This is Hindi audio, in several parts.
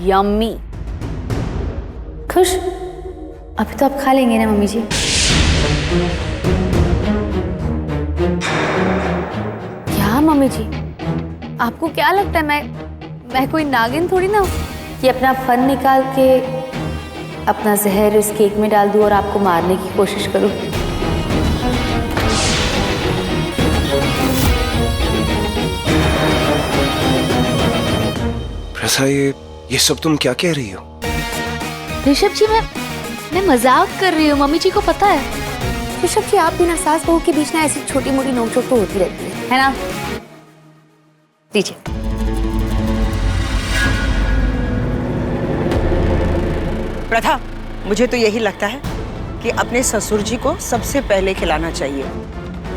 यम्मी। खुश? अभी तो आप खा लेंगे ना मम्मी जी? क्या मम्मी जी, आपको क्या लगता है मैं कोई नागिन थोड़ी ना कि अपना फन निकाल के अपना जहर इस केक में डाल दूं और आपको मारने की कोशिश करूं? प्रथा, ये सब तुम क्या कह रही हो? ऋषभ जी, मैं मजाक कर रही हूँ, मम्मी जी को पता है। ऋषभ जी, आप बिना सास बहू के बीच ना ऐसी छोटी मोटी नोकझोंक तो होती रहती है ना? दीजिए। प्रथा, मुझे तो यही लगता है कि अपने ससुर जी को सबसे पहले खिलाना चाहिए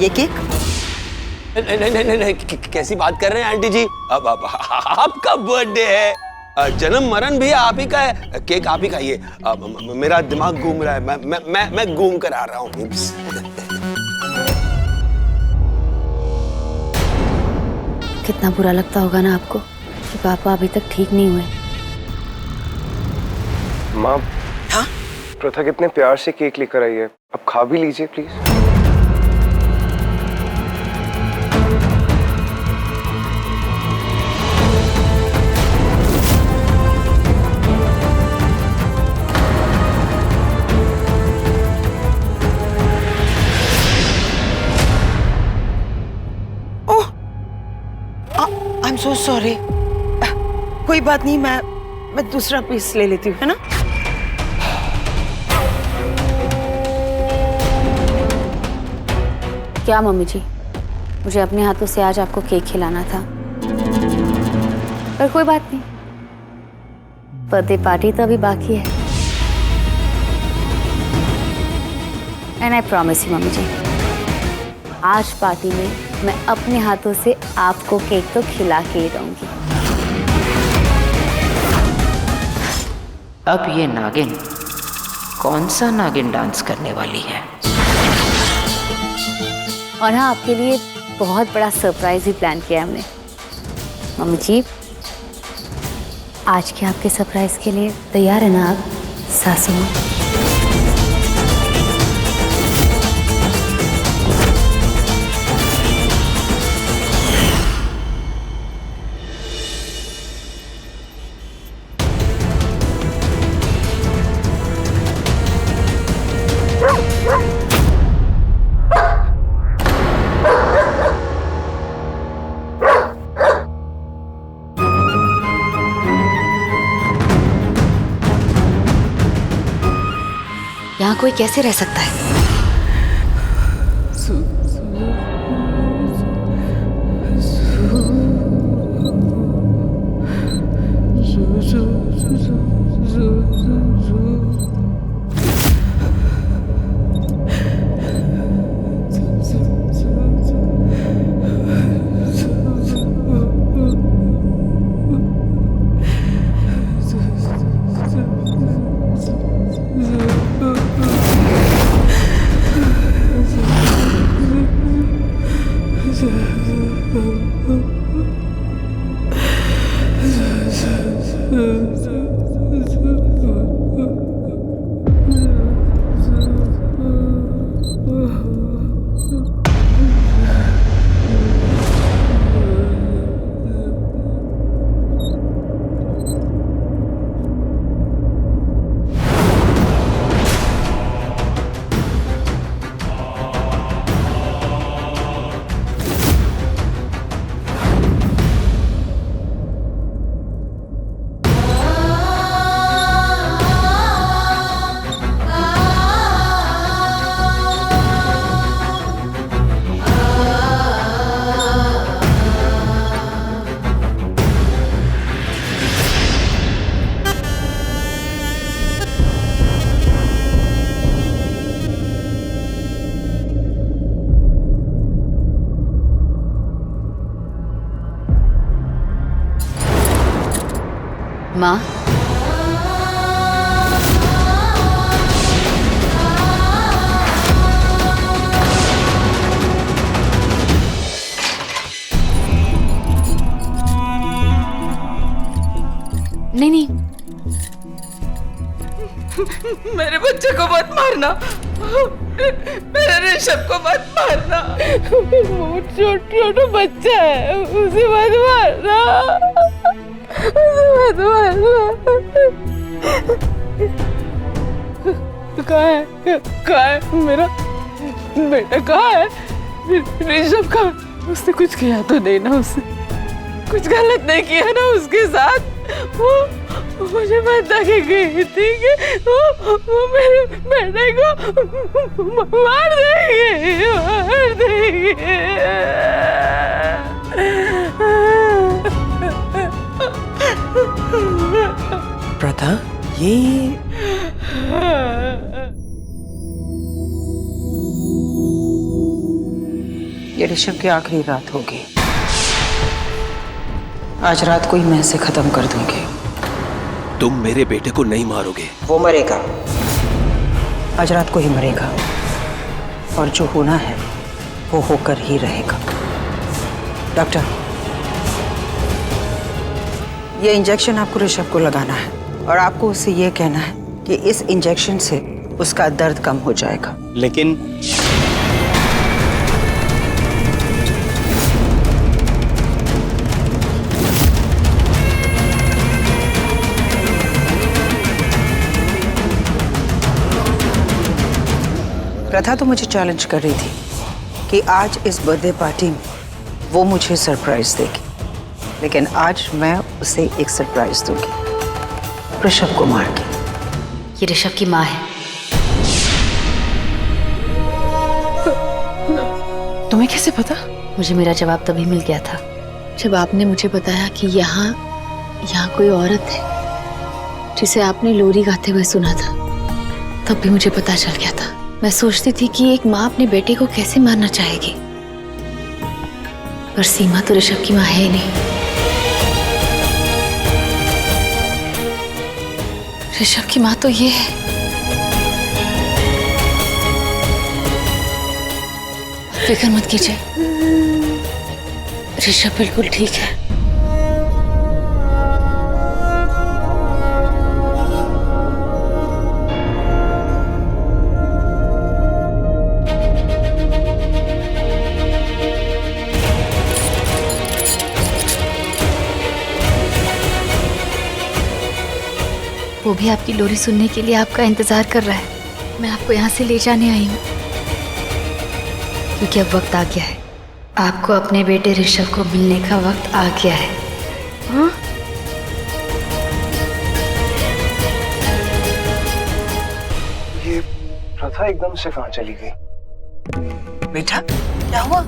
ये केक। नहीं, कैसी बात कर रहे हैं आंटी जी? अब आपका बर्थडे है, जन्म मरण भी आप ही का है, केक आप ही खाइए। मेरा दिमाग घूम रहा है, मैं घूम कर आ रहा हूँ। कितना बुरा लगता होगा ना आपको कि पापा अभी तक ठीक नहीं हुए। माँ, हाँ? प्रथा कितने प्यार से केक लेकर आई है, अब खा भी लीजिए please. I am so sorry. कोई बात नहीं, मैं दूसरा पीस ले लेती हूँ, है ना? क्या मम्मी जी, मुझे अपने हाथों से आज आपको केक खिलाना था, पर कोई बात नहीं, बर्थडे पार्टी तो अभी बाकी है। And I promise you mummy ji, आज पार्टी में मैं अपने हाथों से आपको केक तो खिला के ही रहूंगी। अब ये नागिन कौन सा नागिन डांस करने वाली है? और हाँ, आपके लिए बहुत बड़ा सरप्राइज भी प्लान किया है हमने। मम्मी जी, आज के आपके सरप्राइज के लिए तैयार है ना आप सासू माँ? यहाँ कोई कैसे रह सकता है? माँ, नहीं, मारना, मेरे ऋषभ को मत मारना। वो छोटा बच्चा है, उसे मत मारना, उसे मत मारना। कहाँ है मेरा बेटा, कहाँ है ऋषभ? कहाँ? उसने कुछ किया तो नहीं ना? उसने कुछ गलत नहीं किया ना उसके साथ? वो मुझे बता के गई थी कि वो मेरे बेटे को मार देगी। प्रथा, ये ऋषभ की आखिरी रात होगी। आज रात को ही मैं इसे खत्म कर दूंगी। तुम मेरे बेटे को नहीं मारोगे। वो मरेगा, आज रात को ही मरेगा, और जो होना है वो होकर ही रहेगा। डॉक्टर, ये इंजेक्शन आपको ऋषभ को लगाना है, और आपको उसे ये कहना है कि इस इंजेक्शन से उसका दर्द कम हो जाएगा। लेकिन प्रथा तो मुझे चैलेंज कर रही थी कि आज इस बर्थडे पार्टी में वो मुझे सरप्राइज देगी, लेकिन आज मैं उसे एक सरप्राइज दूंगी, ऋषभ को मार के। ये ऋषभ की माँ है। तुम्हें कैसे पता? मुझे मेरा जवाब तभी मिल गया था जब आपने मुझे बताया कि यहाँ कोई औरत है जिसे आपने लोरी गाते हुए सुना था, तब भी मुझे पता चल गया था। मैं सोचती थी कि एक माँ अपने बेटे को कैसे मारना चाहेगी, पर सीमा तो ऋषभ की माँ है ही नहीं। ऋषभ की माँ तो ये है। फिक्र मत कीजिए, ऋषभ बिल्कुल ठीक है। वो भी आपकी लोरी सुनने के लिए आपका इंतजार कर रहा है। मैं आपको यहाँ से ले जाने आई हूँ क्योंकि अब वक्त आ गया है। आपको अपने बेटे ऋषभ को मिलने का वक्त आ गया है। हाँ? ये प्रथा एकदम से कहाँ चली गई? बेटा, क्या हुआ?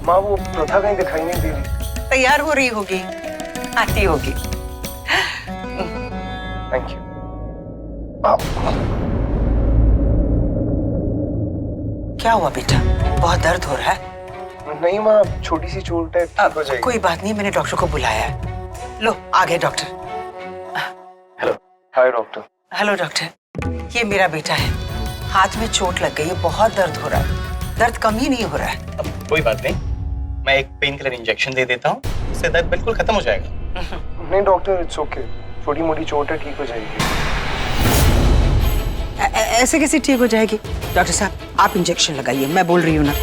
माँ, वो प्रथा कहीं दिखाई नहीं दे रही। तैयार हो रही होगी, आती होगी। Thank you. क्या हुआ बेटा, बहुत दर्द हो रहा है? नहीं माँ, छोटी सी चोट है, ठीक हो जाएगी। कोई बात नहीं, मैंने डॉक्टर को बुलाया है। लो, आ गए डॉक्टर। हेलो। हाय डॉक्टर। हेलो डॉक्टर, ये मेरा बेटा है। हाथ में चोट लग गई है, बहुत दर्द हो रहा है। दर्द कम ही नहीं हो रहा है। अब कोई बात नहीं, मैं एक पेन किलर इंजेक्शन दे देता हूँ, इससे दर्द बिल्कुल खत्म हो जाएगा। नहीं डॉक्टर, इट्स ओके, छोटी मोटी चोट है, ठीक हो जाएगी। ऐसे कैसे ठीक हो जाएगी? डॉक्टर साहब, आप इंजेक्शन लगाइए, मैं बोल रही हूँ ना।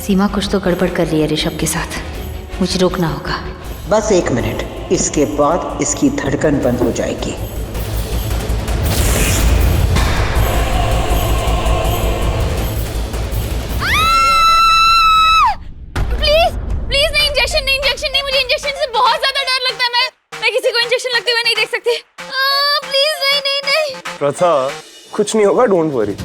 सीमा कुछ तो गड़बड़ कर रही है ऋषभ के साथ, मुझे रोकना होगा। बस 1 मिनट, इसके बाद इसकी धड़कन बंद हो जाएगी। प्रथा, कुछ नहीं होगा, डोंट वरी।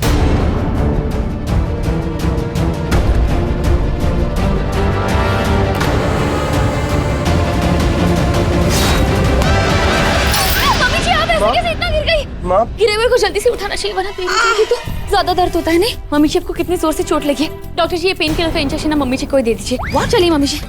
माँ, गिरे हुए को जल्दी से उठाना चाहिए वरना पेन चलेगी तो ज्यादा दर्द होता है। नहीं मम्मी जी, आपको कितनी जोर से चोट लगी है। डॉक्टर जी, ये पेन किलर का इंजेक्शन ना मम्मी जी को दे दीजिए। चलिए मम्मी जी।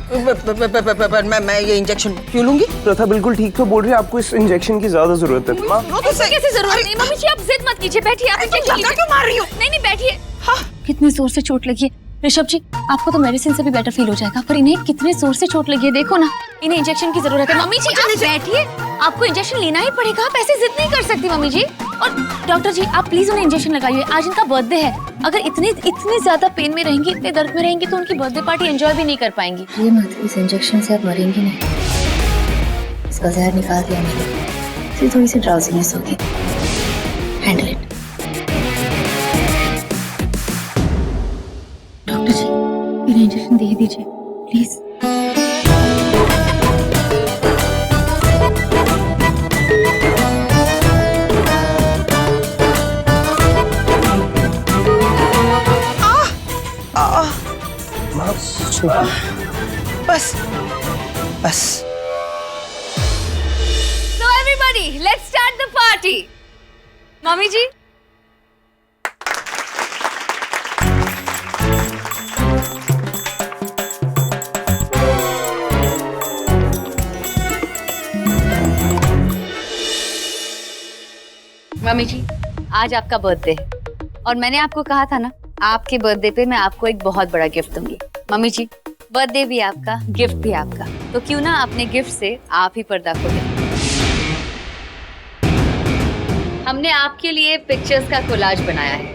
मैं ये इंजेक्शन क्यों लूंगी? प्रथा बिल्कुल ठीक तो बोल रही है, आपको इस इंजेक्शन की ज्यादा जरूरत है। माँ, कैसे जरूरत नहीं? मम्मी जी, आप जिद मत कीजिए, बैठिए। आप इंजेक्शन क्यों मार रही हो? नहीं बैठिए। हाँ, कितनी जोर से चोट लगी है, ऋषभ जी, आपको तो मेडिसिन से भी बेटर फील हो जाएगा, पर इन्हें कितने जोर से चोट लगी है, देखो ना। इन्हें इंजेक्शन की जरूरत है। मम्मी जी आप बैठिए, आपको इंजेक्शन लेना ही पड़ेगा, आप ऐसे जिद नहीं कर सकती मम्मी जी। और डॉक्टर जी आप प्लीज उन्हें इंजेक्शन लगाइए, आज इनका बर्थडे है। अगर इतने ज्यादा पेन में रहेंगी, इतने दर्द में रहेंगी तो उनकी बर्थडे पार्टी एंजॉय भी नहीं कर पाएंगी। ये मत, इस इंजेक्शन से आप मरेंगी नहीं। इसका जहर निकाल दिया मैंने, फिर थोड़ी सी ड्राउजीनेस होगी। Handle it. डॉक्टर जी मेरा इंजेक्शन दे दीजिए प्लीज। बस बस। So everybody, let's start the party. Mummy ji mummy ji आज आपका बर्थडे है और मैंने आपको कहा था ना, आपके बर्थडे पे मैं आपको एक बहुत बड़ा गिफ्ट दूंगी। मम्मी जी बर्थडे भी आपका, गिफ्ट भी आपका, तो क्यों ना अपने गिफ्ट से आप ही पर्दा खोलें। हमने आपके लिए पिक्चर्स का कोलाज बनाया है।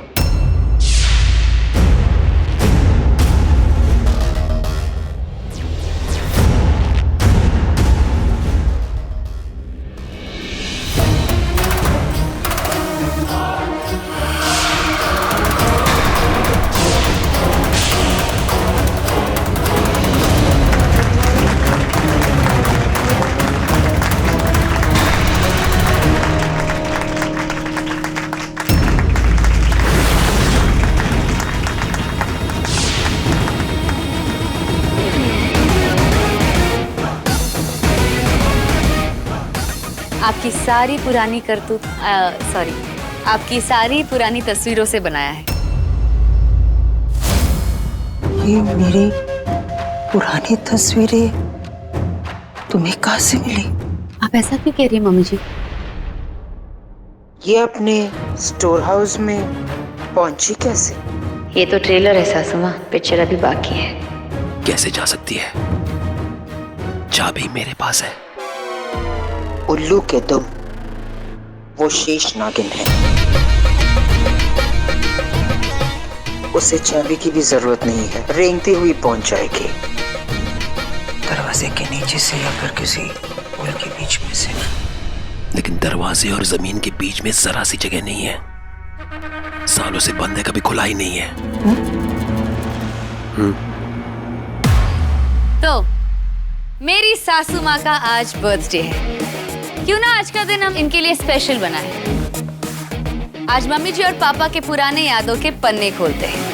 आपकी सारी पुरानी करतूत सॉरी आपकी सारी पुरानी तस्वीरों से बनाया है। ये मेरी पुरानी तस्वीरें तुम्हें कहाँ से मिली? आप ऐसा क्यों कह रही हैं मम्मी जी? ये अपने स्टोर हाउस में पहुंची कैसे? ये तो ट्रेलर है सासू माँ, पिक्चर अभी बाकी है। कैसे जा सकती है? चाबी मेरे पास है। उल्लू के दुम वो शेष नागिन है, उसे चाबी की भी जरूरत नहीं है, रेंगती हुई पहुंच जाएगी दरवाजे के नीचे से या फिर किसी पुल के बीच में से। लेकिन दरवाजे और जमीन के बीच में जरा सी जगह नहीं है, सालों से बंद है, कभी खुला ही नहीं है। तो मेरी सासू माँ का आज बर्थडे है, क्यों ना आज का दिन हम इनके लिए स्पेशल बनाएं। आज मम्मी जी और पापा के पुराने यादों के पन्ने खोलते हैं।